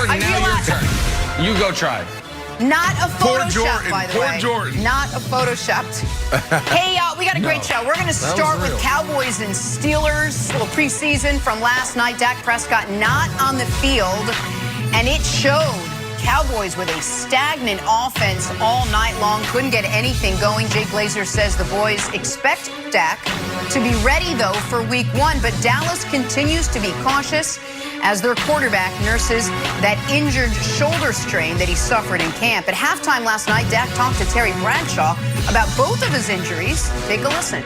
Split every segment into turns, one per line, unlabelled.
Jordan, now your turn. You go try.
Not a Photoshop, by the way.
Poor Jordan.
Not a Photoshop. Hey, we got a great show. We're going to start with Cowboys and Steelers. A little preseason from last night. Dak Prescott not on the field, and it showed. Cowboys with a stagnant offense all night long. Couldn't get anything going. Jay Glazer says the boys expect Dak to be ready, though, for week 1. But Dallas continues to be cautious as their quarterback nurses that injured shoulder strain that he suffered in camp. At halftime last night, Dak talked to Terry Bradshaw about both of his injuries. Take a listen.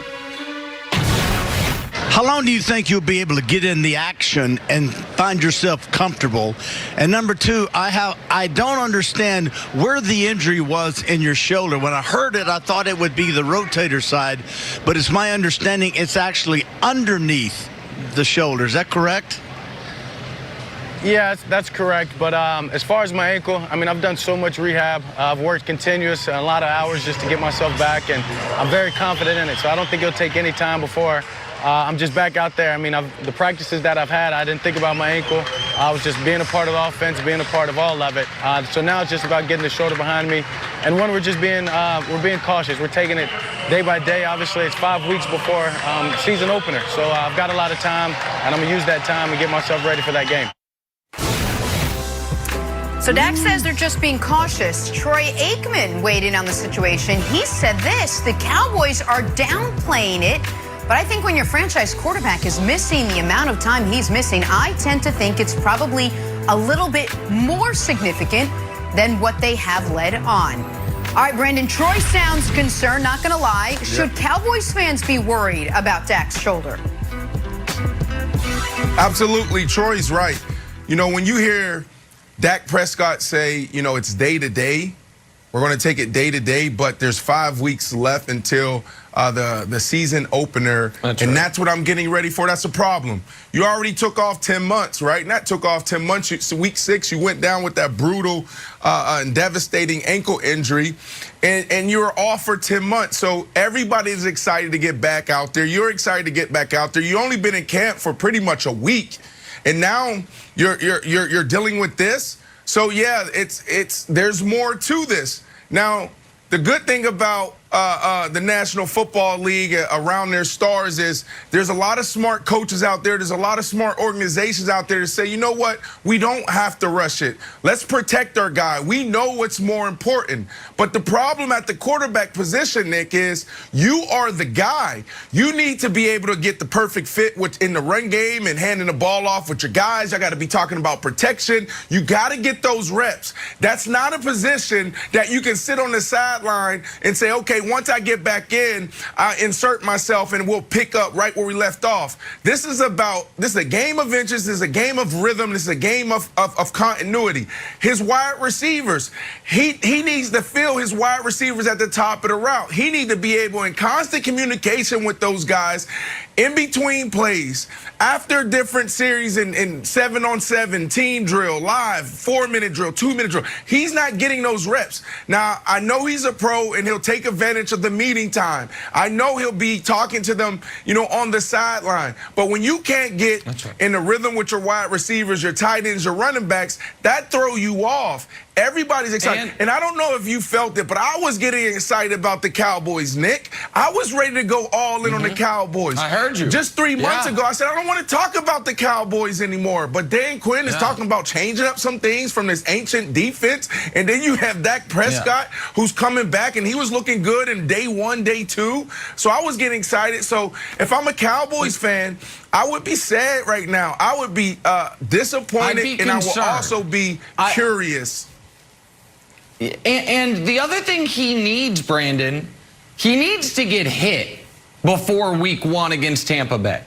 How long do you think you'll be able to get in the action and find yourself comfortable? And number 2, I don't understand where the injury was in your shoulder. When I heard it, I thought it would be the rotator side, but it's my understanding it's actually underneath the shoulder. Is that correct?
Yeah, that's correct. But as far as my ankle, I mean, I've done so much rehab. I've worked continuous, a lot of hours just to get myself back, and I'm very confident in it. So I don't think it'll take any time before I'm just back out there. I mean, the practices that I've had, I didn't think about my ankle. I was just being a part of the offense, being a part of all of it. So now it's just about getting the shoulder behind me. And when we're just being cautious. We're taking it day by day. Obviously, it's 5 weeks before season opener. So I've got a lot of time, and I'm going to use that time and get myself ready for that game.
So Dak says they're just being cautious. Troy Aikman weighed in on the situation. He said this: the Cowboys are downplaying it. But I think when your franchise quarterback is missing the amount of time he's missing, I tend to think it's probably a little bit more significant than what they have led on. All right, Brandon, Troy sounds concerned, not going to lie. Should Cowboys fans be worried about Dak's shoulder?
Absolutely. Troy's right. You know, when you hear Dak Prescott say, you know, it's day to day, we're going to take it day to day, but there's 5 weeks left until the season opener. That's what I'm getting ready for. That's a problem. You already took off 10 months, right? Not took off 10 months. So week 6, you went down with that brutal and devastating ankle injury, and you were off for 10 months. So everybody's excited to get back out there. You're excited to get back out there. You've only been in camp for pretty much a week, and now you're dealing with this. So yeah, there's more to this. Now, the good thing about the National Football League around their stars is there's a lot of smart coaches out there. There's a lot of smart organizations out there to say, you know what, we don't have to rush it. Let's protect our guy. We know what's more important. But the problem at the quarterback position, Nick, is you are the guy. You need to be able to get the perfect fit in the run game and handing the ball off with your guys. I got to be talking about protection. You got to get those reps. That's not a position that you can sit on the sideline and say, okay, once I get back in, I insert myself and we'll pick up right where we left off. This is a game of inches. This is a game of rhythm. This is a game of continuity. His wide receivers, he needs to feel his wide receivers at the top of the route. He needs to be able in constant communication with those guys in between plays, after different series in 7-on-7, team drill, live, 4-minute drill, 2-minute drill. He's not getting those reps. Now, I know he's a pro and he'll take advantage of the meeting time. I know he'll be talking to them, you know, on the sideline. But when you can't get in the rhythm with your wide receivers, your tight ends, your running backs, that throw you off. Everybody's excited. And I don't know if you felt it, but I was getting excited about the Cowboys, Nick. I was ready to go all in on the Cowboys.
I heard you.
Just 3 months ago, I said, I don't want to talk about the Cowboys anymore. But Dan Quinn is talking about changing up some things from this ancient defense. And then you have Dak Prescott, who's coming back, and he was looking good in day 1, day 2. So I was getting excited. So if I'm a Cowboys fan, I would be sad right now. I would be disappointed, and I will also be curious.
And the other thing he needs, Brandon, he needs to get hit before week 1 against Tampa Bay.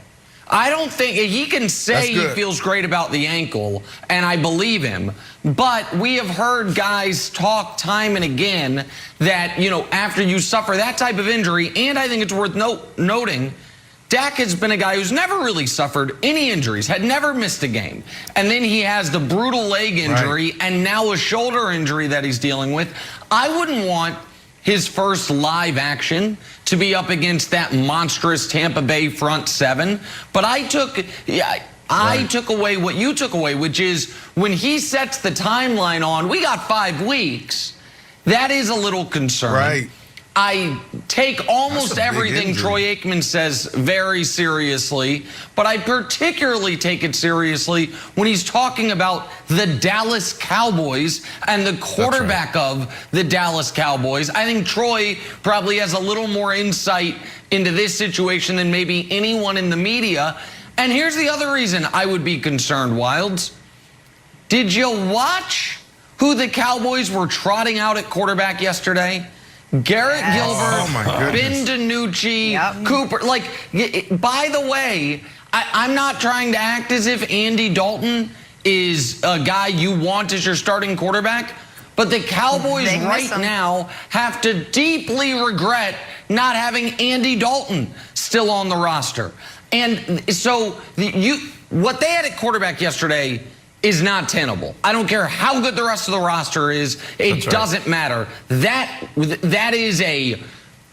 I don't think he can say he feels great about the ankle, and I believe him. But we have heard guys talk time and again that, you know, after you suffer that type of injury, and I think it's worth noting, Dak has been a guy who's never really suffered any injuries, had never missed a game. And then he has the brutal leg injury and now a shoulder injury that he's dealing with. I wouldn't want his first live action to be up against that monstrous Tampa Bay front seven. But I took away what you took away, which is when he sets the timeline on, we got 5 weeks. That is a little concerning.
Right.
I take almost everything Troy Aikman says very seriously, but I particularly take it seriously when he's talking about the Dallas Cowboys and the quarterback of the Dallas Cowboys. I think Troy probably has a little more insight into this situation than maybe anyone in the media. And here's the other reason I would be concerned, Wilds. Did you watch who the Cowboys were trotting out at quarterback yesterday? Garrett Gilbert, Ben DiNucci, Cooper. Like, by the way, I'm not trying to act as if Andy Dalton is a guy you want as your starting quarterback, but the Cowboys right now have to deeply regret not having Andy Dalton still on the roster. And so what they had at quarterback yesterday is not tenable. I don't care how good the rest of the roster is. It doesn't matter. That is a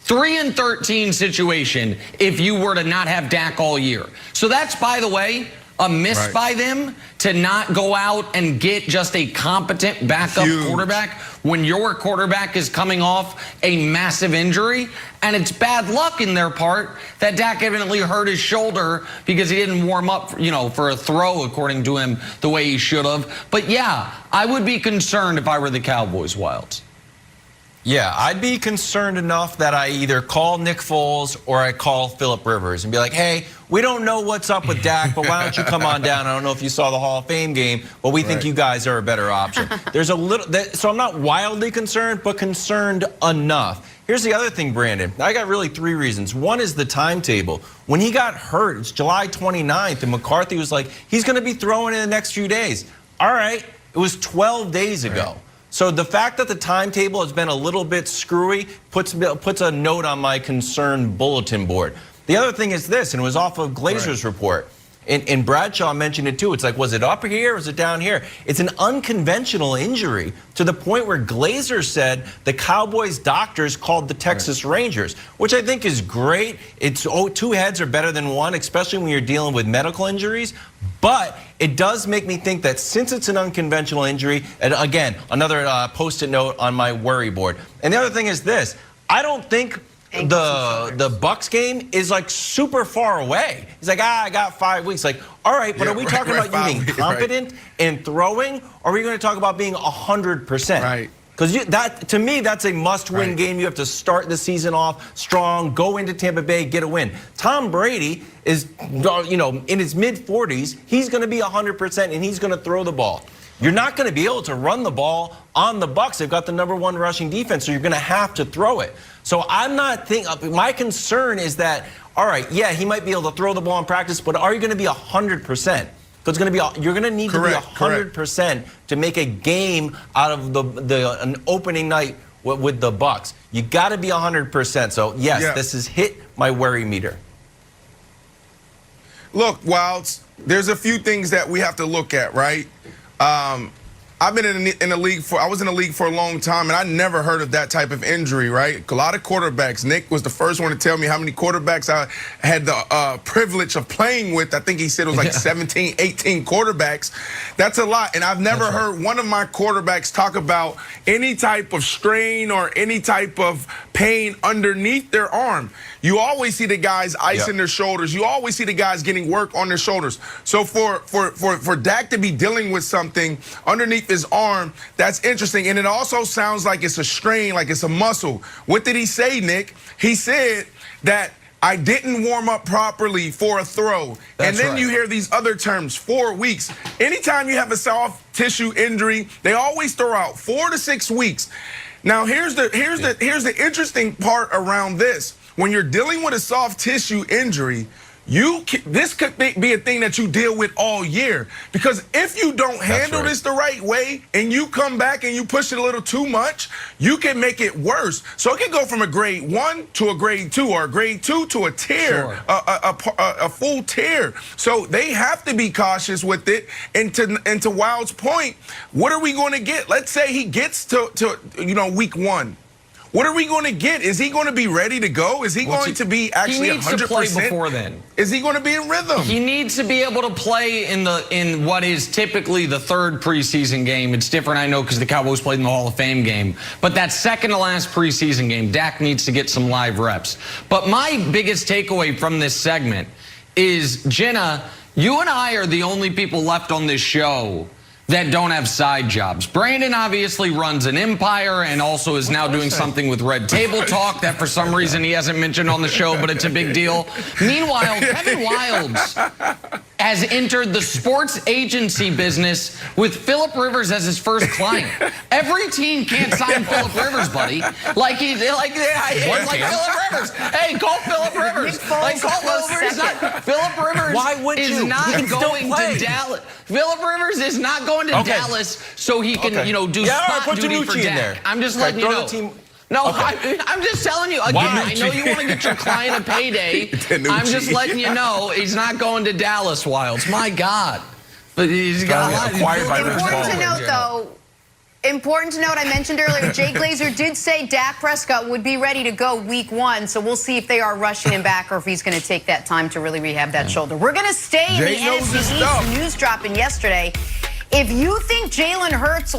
3-13 situation if you were to not have Dak all year. So that's, by the way, a miss by them to not go out and get just a competent backup quarterback when your quarterback is coming off a massive injury. And it's bad luck in their part that Dak evidently hurt his shoulder because he didn't warm up, for a throw, according to him, the way he should have. But yeah, I would be concerned if I were the Cowboys, Wilds.
Yeah, I'd be concerned enough that I either call Nick Foles or I call Phillip Rivers and be like, hey, we don't know what's up with Dak, but why don't you come on down? I don't know if you saw the Hall of Fame game, but we think you guys are a better option. There's a little, so I'm not wildly concerned, but concerned enough. Here's the other thing, Brandon. I got really 3 reasons. One is the timetable. When he got hurt, it's July 29th, and McCarthy was like, he's going to be throwing in the next few days. All right, it was 12 days ago. So the fact that the timetable has been a little bit screwy puts a note on my concern bulletin board. The other thing is this, and it was off of Glazer's report. And Bradshaw mentioned it too. It's like, was it up here or was it down here? It's an unconventional injury to the point where Glazer said the Cowboys doctors called the Texas Rangers, which I think is great. It's 2 heads are better than 1, especially when you're dealing with medical injuries. But it does make me think that since it's an unconventional injury, and again, another post-it note on my worry board. And the other thing is this, I don't think the Bucks game is like super far away. He's like, I got 5 weeks. Like, all right, but are we talking about you being competent and throwing, or are we going to talk about being 100%? Right. Because to me, that's a must-win game. You have to start the season off strong, go into Tampa Bay, get a win. Tom Brady is, in his mid-40s. He's going to be 100%, and he's going to throw the ball. You're not going to be able to run the ball on the Bucs. They've got the #1 rushing defense, so you're going to have to throw it. So I'm not thinking. My concern is that, all right, yeah, he might be able to throw the ball in practice, but are you going to be 100%? Because you're going to need to be 100% to make a game out of an opening night with the Bucs. You got to be 100%. So yes, this has hit my worry meter.
Look, Wilds, there's a few things that we have to look at, right? I've been in the league I was in the league for a long time, and I never heard of that type of injury, right? A lot of quarterbacks. Nick was the first one to tell me how many quarterbacks I had the privilege of playing with. I think he said it was like 17, 18 quarterbacks. That's a lot, and I've never heard one of my quarterbacks talk about any type of strain or any type of pain underneath their arm. You always see the guys icing their shoulders. You always see the guys getting work on their shoulders. So for Dak to be dealing with something underneath his arm, that's interesting. And it also sounds like it's a strain, like it's a muscle. What did he say, Nick? He said that I didn't warm up properly for a throw. And then you hear these other terms, 4 weeks. Anytime you have a soft tissue injury, they always throw out 4 to 6 weeks. Now here's the interesting part around this. When you're dealing with a soft tissue injury, this could be a thing that you deal with all year. Because if you don't handle this the right way and you come back and you push it a little too much, you can make it worse. So it can go from a grade 1 to a grade 2 or a grade 2 to a tear, a full tear. So they have to be cautious with it. And to Wild's point, what are we going to get? Let's say he gets to week 1. What are we going to get? Is he going to be ready to go? Is he going to be actually 100%?
He needs to play before then.
Is he going to be in rhythm?
He needs to be able to play in what is typically the third preseason game. It's different, I know, because the Cowboys played in the Hall of Fame game. But that second to last preseason game, Dak needs to get some live reps. But my biggest takeaway from this segment is, Jenna, you and I are the only people left on this show that don't have side jobs. Brandon obviously runs an empire and also is now doing something with Red Table Talk that for some reason he hasn't mentioned on the show, but it's a big deal. Meanwhile, Kevin Wildes has entered the sports agency business with Philip Rivers as his first client. Every team can't sign Philip Rivers, buddy. Like Philip Rivers. Hey, call Philip Rivers. Like, call Philip Rivers. Philip Rivers is not going to Dallas. Philip Rivers is not going to Dallas so he can, do spot duty for Dak. I'm just letting you know. No, I'm just telling you. Again, I know you want to get your client a payday. I'm just letting you know he's not going to Dallas, Wildes. My God. But he's got
acquired by Rich Paul.
Important to note, though, important to note, I mentioned earlier, Jay Glazer did say Dak Prescott would be ready to go week 1, so we'll see if they are rushing him back or if he's going to take that time to really rehab that shoulder. We're going to stay in the NFC East. News dropping yesterday. If you think Jalen Hurts